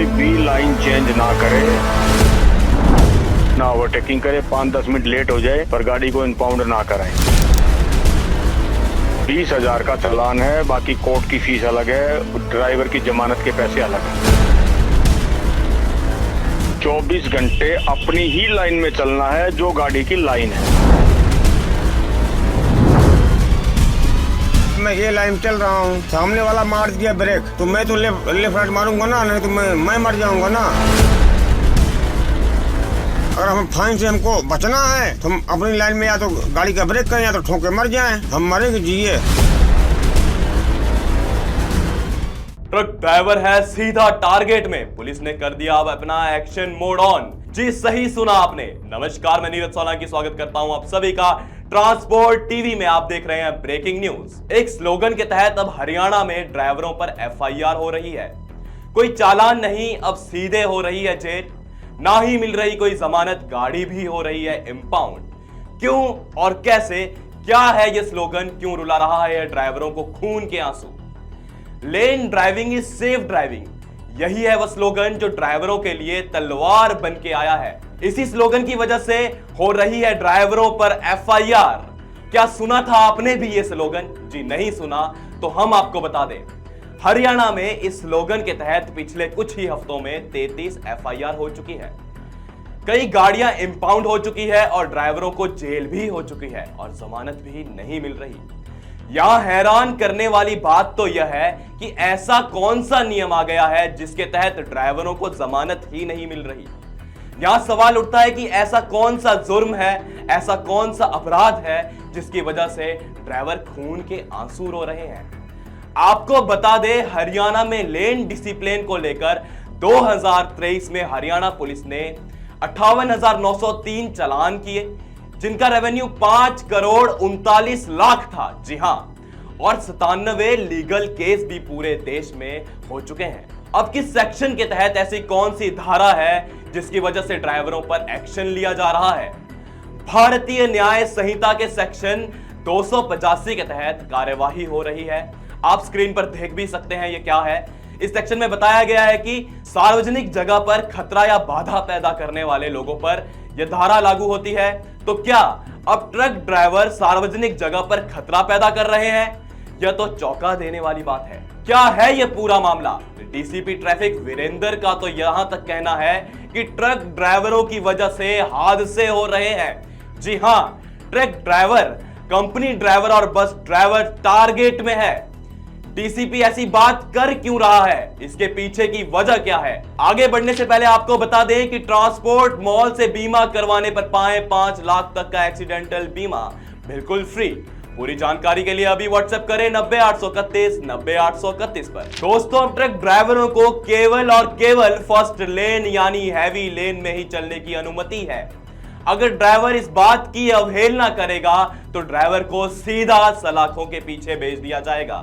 कोई भी line change ना करे, ना ओवरटेकिंग करे, 5-10 मिनट लेट हो जाए पर गाड़ी को इम्पाउंड ना कराएं। 20,000 का चालान है, बाकी कोर्ट की फीस अलग है, ड्राइवर की जमानत के पैसे अलग हैं। 24 घंटे अपनी ही लाइन में चलना है जो गाड़ी की लाइन है। मैं ये लाइन चल रहा हूँ, सामने वाला मार दिया ब्रेक तो मैं तो लेफ्ट राइट मारूंगा ना, नहीं तो मैं मर जाऊंगा ना। अगर हम फाइन से हमको बचना है तो हम अपनी लाइन में या तो गाड़ी का ब्रेक करें या तो ठोक के मर जाएं। हम मरेंगे जिए। ट्रक ड्राइवर है सीधा टारगेट में, पुलिस ने कर दिया अब अपना एक्शन मोड ऑन। जी सही सुना आपने। नमस्कार, मैं नीरज सोलंकी स्वागत करता हूं आप सभी का ट्रांसपोर्ट टीवी में। आप देख रहे हैं ब्रेकिंग न्यूज। एक स्लोगन के तहत अब हरियाणा में ड्राइवरों पर एफआईआर हो रही है। कोई चालान नहीं, अब सीधे हो रही है जेल, ना ही मिल रही कोई जमानत, गाड़ी भी हो रही है इंपाउंड। क्यों और कैसे, क्या है ये स्लोगन, क्यों रुला रहा है ड्राइवरों को खून के आंसू? लेन ड्राइविंग इज सेफ ड्राइविंग, यही है वह स्लोगन जो ड्राइवरों के लिए तलवार बन के आया है। इसी स्लोगन की वजह से हो रही है ड्राइवरों पर एफआईआर। क्या सुना था आपने भी ये स्लोगन? जी नहीं सुना तो हम आपको बता दें, हरियाणा में इस स्लोगन के तहत पिछले कुछ ही हफ्तों में 33 एफआईआर हो चुकी है। कई गाड़ियां इंपाउंड हो चुकी है और ड्राइवरों को जेल भी हो चुकी है और जमानत भी नहीं मिल रही। यहां हैरान करने वाली बात तो यह है कि ऐसा कौन सा नियम आ गया है जिसके तहत ड्राइवरों को जमानत ही नहीं मिल रही। यहां सवाल उठता है कि ऐसा कौन सा जुर्म है, ऐसा कौन सा अपराध है जिसकी वजह से ड्राइवर खून के आंसू रो रहे हैं। आपको बता दें, हरियाणा में लेन डिसिप्लिन को लेकर 2023 में हरियाणा पुलिस ने 58,903 चालान किए, जिनका रेवेन्यू 5 करोड़ 39 लाख था। जी हां, और 97 लीगल केस भी पूरे देश में हो चुके हैं। अब किस सेक्शन के तहत ऐसी कौन सी धारा है जिसकी वजह से ड्राइवरों पर एक्शन लिया जा रहा है? भारतीय न्याय संहिता के सेक्शन 285 के तहत कार्यवाही हो रही है। आप स्क्रीन पर देख भी सकते हैं ये क्या है। इस सेक्शन में बताया गया है कि सार्वजनिक जगह पर खतरा या बाधा पैदा करने वाले लोगों पर यह धारा लागू होती है। तो क्या अब ट्रक ड्राइवर सार्वजनिक जगह पर खतरा पैदा कर रहे हैं? यह तो चौंका देने वाली बात है। क्या है यह पूरा मामला? डीसीपी ट्रैफिक वीरेंद्र का तो यहां तक कहना है कि ट्रक ड्राइवरों की वजह से हादसे हो रहे हैं। जी हां, ट्रक ड्राइवर, कंपनी ड्राइवर और बस ड्राइवर टारगेट में है। डीसीपी ऐसी बात कर क्यों रहा है? इसके पीछे की वजह क्या है? आगे बढ़ने से पहले आपको बता दें कि ट्रांसपोर्ट मॉल से बीमा करवाने पर पाएं 5 लाख तक का एक्सीडेंटल बीमा बिल्कुल फ्री। पूरी जानकारी के लिए अभी व्हाट्सएप करें 90-831 90-831 पर। दोस्तों, ट्रक ड्राइवरों को केवल और केवल फर्स्ट लेन यानी हैवी लेन में ही चलने की अनुमति है। अगर ड्राइवर इस बात की अवहेलना करेगा तो ड्राइवर को सीधा सलाखों के पीछे भेज दिया जाएगा,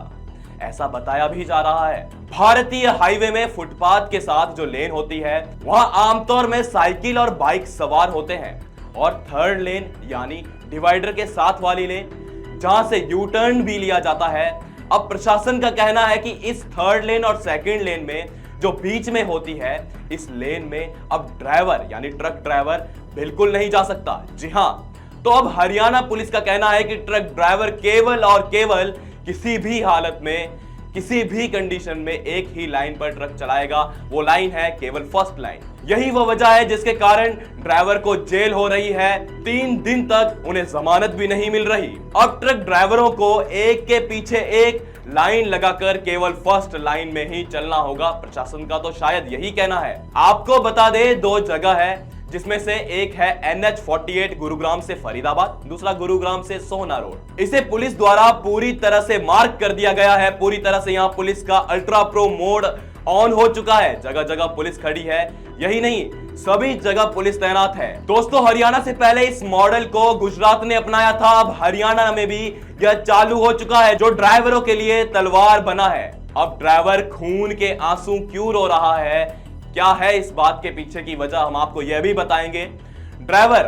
ऐसा बताया भी जा रहा है। भारतीय हाईवे में फुटपाथ के साथ जो लेन होती है वहां आमतौर में साइकिल और बाइक सवार होते हैं, और थर्ड लेन यानी डिवाइडर के साथ वाली लेन जहां से यू टर्न भी लिया जाता है। अब प्रशासन का कहना है कि इस थर्ड लेन और सेकंड लेन में जो बीच में होती है, इस लेन में अब ड्राइवर यानी ट्रक ड्राइवर बिल्कुल नहीं जा सकता। जी हां, तो अब हरियाणा पुलिस का कहना है कि ट्रक ड्राइवर केवल और केवल किसी भी हालत में, किसी भी कंडीशन में एक ही लाइन पर ट्रक चलाएगा। वो लाइन है केवल फर्स्ट लाइन। यही वो वजह है जिसके कारण ड्राइवर को जेल हो रही है। 3 दिन तक उन्हें जमानत भी नहीं मिल रही। अब ट्रक ड्राइवरों को एक के पीछे एक लाइन लगाकर केवल फर्स्ट लाइन में ही चलना होगा। प्रशासन का तो शायद यही कहना है। आपको बता दें, 2 जगह है, जिसमें से एक है NH48 गुरुग्राम से फरीदाबाद, दूसरा गुरुग्राम से सोहना रोड। इसे पुलिस द्वारा पूरी तरह से मार्क कर दिया गया है। पूरी तरह से यहां पुलिस का अल्ट्रा प्रो मोड ऑन हो चुका है। जगह जगह पुलिस खड़ी है। यही नहीं, सभी जगह पुलिस तैनात है। दोस्तों, हरियाणा से पहले इस मॉडल को गुजरात ने अपनाया था। अब हरियाणा में भी यह चालू हो चुका है, जो ड्राइवरों के लिए तलवार बना है। अब ड्राइवर खून के आंसू क्यों रो रहा है, क्या है इस बात के पीछे की वजह, हम आपको यह भी बताएंगे। ड्राइवर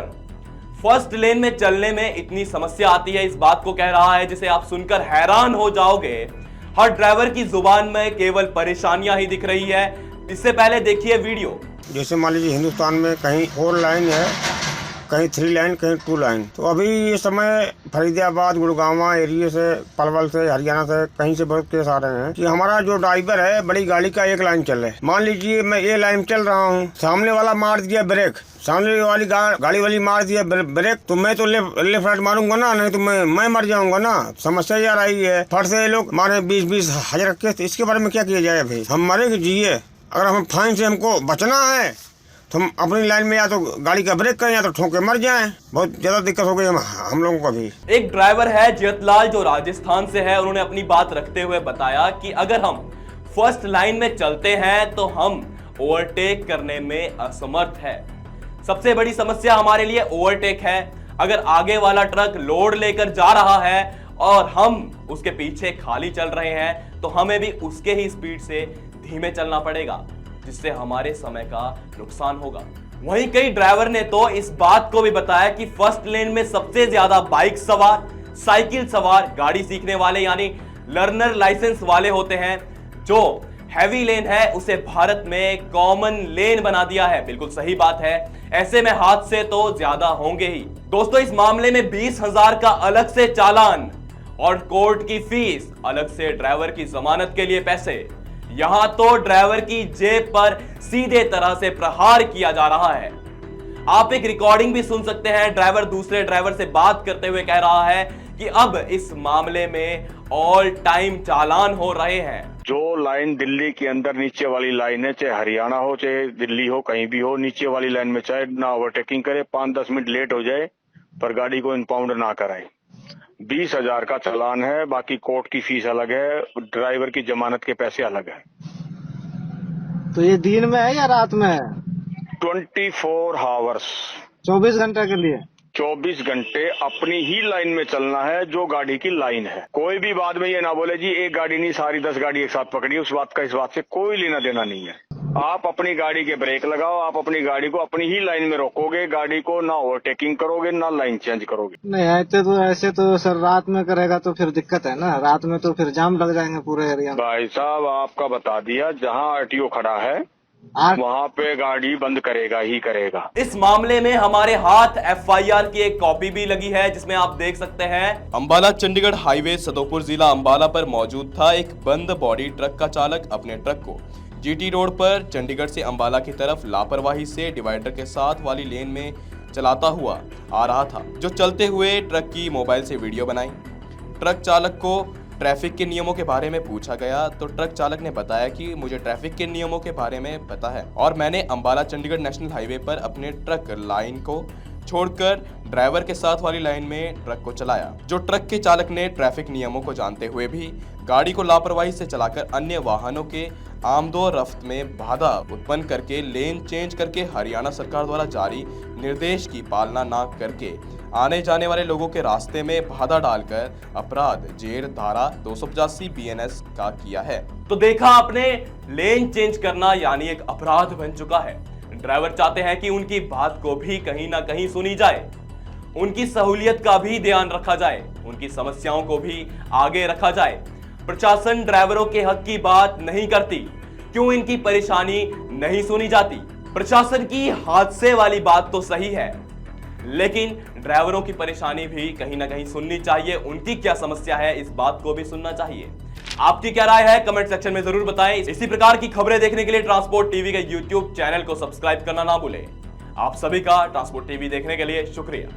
फर्स्ट लेन में चलने में इतनी समस्या आती है, इस बात को कह रहा है, जिसे आप सुनकर हैरान हो जाओगे। हर ड्राइवर की जुबान में केवल परेशानियां ही दिख रही है। इससे पहले देखिए वीडियो। जैसे मान लीजिए हिंदुस्तान में कहीं 4 लाइन है, कहीं 3 लाइन, कहीं 2 लाइन। तो अभी ये समय फरीदाबाद, गुड़गांव एरिया से, पलवल से, हरियाणा से, कहीं से बहुत केस आ रहे हैं कि हमारा जो ड्राइवर है बड़ी गाड़ी का 1 लाइन चल है। मान लीजिए मैं ये लाइन चल रहा हूँ, सामने वाला मार दिया ब्रेक, सामने वाली गाड़ी वाली मार दिया ब्रेक, तो मैं तो लेफ्ट राइट मारूंगा ना, नहीं तो मैं मर जाऊंगा ना। समस्या यार आई है। फट से ये लोग मारे 20-20 हजार केस। इसके बारे में क्या किया जाए भाई? हम मरे कि जिए? अगर हम फाइन से हमको बचना है तो हम अपनी लाइन में या तो गाड़ी का ब्रेक करें या तो ठोक के मर जाएं। बहुत ज्यादा दिक्कत हो गई हम लोगों को भी। एक ड्राइवर है जयतलाल जो राजस्थान से है, उन्होंने अपनी बात रखते हुए बताया कि अगर हम फर्स्ट लाइन में चलते हैं तो हम ओवरटेक करने में असमर्थ है। सबसे बड़ी समस्या हमारे लिए ओवरटेक है। अगर आगे वाला ट्रक लोड लेकर जा रहा है और हम उसके पीछे खाली चल रहे हैं तो हमें भी उसके ही स्पीड से धीमे चलना पड़ेगा, जिससे हमारे समय का नुकसान होगा। वहीं कई ड्राइवर ने तो इस बात को भी बताया कि फर्स्ट लेन में सबसे ज्यादा बाइक सवार, साइकिल सवार, गाड़ी सीखने वाले यानी लर्नर लाइसेंस वाले होते हैं। जो हैवी लेन है उसे भारत में कॉमन लेन बना दिया है। बिल्कुल सही बात है। ऐसे में हादसे तो ज्यादा होंगे ही। दोस्तों, इस मामले में 20,000 का अलग से चालान और कोर्ट की फीस, अलग से ड्राइवर की जमानत के लिए पैसे। यहां तो ड्राइवर की जेब पर सीधे तरह से प्रहार किया जा रहा है। आप एक रिकॉर्डिंग भी सुन सकते हैं। ड्राइवर दूसरे ड्राइवर से बात करते हुए कह रहा है कि अब इस मामले में ऑल टाइम चालान हो रहे हैं। जो लाइन दिल्ली के अंदर नीचे वाली लाइन है, चाहे हरियाणा हो चाहे दिल्ली हो, कहीं भी हो, नीचे वाली लाइन में चाहे ना ओवरटेकिंग करे, 5-10 मिनट लेट हो जाए पर गाड़ी को इम्पाउंड ना कराए, 20,000 का चालान है। बाकी कोर्ट की फीस अलग है, ड्राइवर की जमानत के पैसे अलग है। तो ये दिन में है या रात में है? 24 आवर्स, 24 घंटे के लिए। 24 घंटे अपनी ही लाइन में चलना है जो गाड़ी की लाइन है। कोई भी बाद में ये ना बोले जी एक गाड़ी नहीं सारी 10 गाड़ी एक साथ पकड़ी, उस बात का इस बात से कोई लेना देना नहीं है। आप अपनी गाड़ी के ब्रेक लगाओ, आप अपनी गाड़ी को अपनी ही लाइन में रोकोगे, गाड़ी को ना ओवरटेकिंग करोगे ना लाइन चेंज करोगे। नहीं ऐसे तो सर रात में करेगा तो फिर दिक्कत है ना, रात में तो फिर जाम लग जाएंगे पूरे एरिया में। भाई साहब आपका बता दिया, जहाँ आरटीओ खड़ा है वहाँ पे गाड़ी बंद करेगा ही करेगा। इस मामले में हमारे हाथ एफआईआर की एक कॉपी भी लगी है, जिसमें आप देख सकते हैं अंबाला चंडीगढ़ हाईवे सदोपुर जिला अंबाला पर मौजूद था एक बंद बॉडी ट्रक का चालक अपने ट्रक को जीटी रोड पर चंडीगढ़ से अंबाला की तरफ लापरवाही से डिवाइडर के साथ वाली लेन में चलाता हुआ आ रहा था। जो चलते हुए ट्रक की मोबाइल से वीडियो बनाई। ट्रक चालक को ट्रैफिक के नियमों के बारे में पूछा गया तो ट्रक चालक ने बताया कि मुझे ट्रैफिक के नियमों के बारे में पता है और मैंने अंबाला चंडीगढ़ नेशनल हाईवे पर अपने ट्रक लाइन को छोड़कर ड्राइवर के साथ वाली लाइन में ट्रक को चलाया। जो ट्रक के चालक ने ट्रैफिक नियमों को जानते हुए भी गाड़ी को लापरवाही से चलाकर अन्य वाहनों के आमदोरफ्त में बाधा उत्पन्न करके लेन चेंज करके हरियाणा सरकार द्वारा जारी निर्देश की पालना न करके आने जाने वाले लोगों के रास्ते में बाधा डालकर अपराध जेर धारा 285 BNS का किया है। तो देखा आपने, लेन चेंज करना यानी एक अपराध बन चुका है। ड्राइवर चाहते हैं कि उनकी बात को भी कहीं ना कहीं सुनी जाए, उनकी सहूलियत का भी ध्यान रखा जाए, उनकी समस्याओं को भी आगे रखा जाए। प्रशासन ड्राइवरों के हक की बात नहीं करती, क्यों इनकी परेशानी नहीं सुनी जाती? प्रशासन की हादसे वाली बात तो सही है, लेकिन ड्राइवरों की परेशानी भी कहीं ना कहीं सुननी चाहिए। उनकी क्या समस्या है इस बात को भी सुनना चाहिए। आपकी क्या राय है कमेंट सेक्शन में जरूर बताएं। इसी प्रकार की खबरें देखने के लिए ट्रांसपोर्ट टीवी के YouTube चैनल को सब्सक्राइब करना ना भूलें। आप सभी का ट्रांसपोर्ट टीवी देखने के लिए शुक्रिया।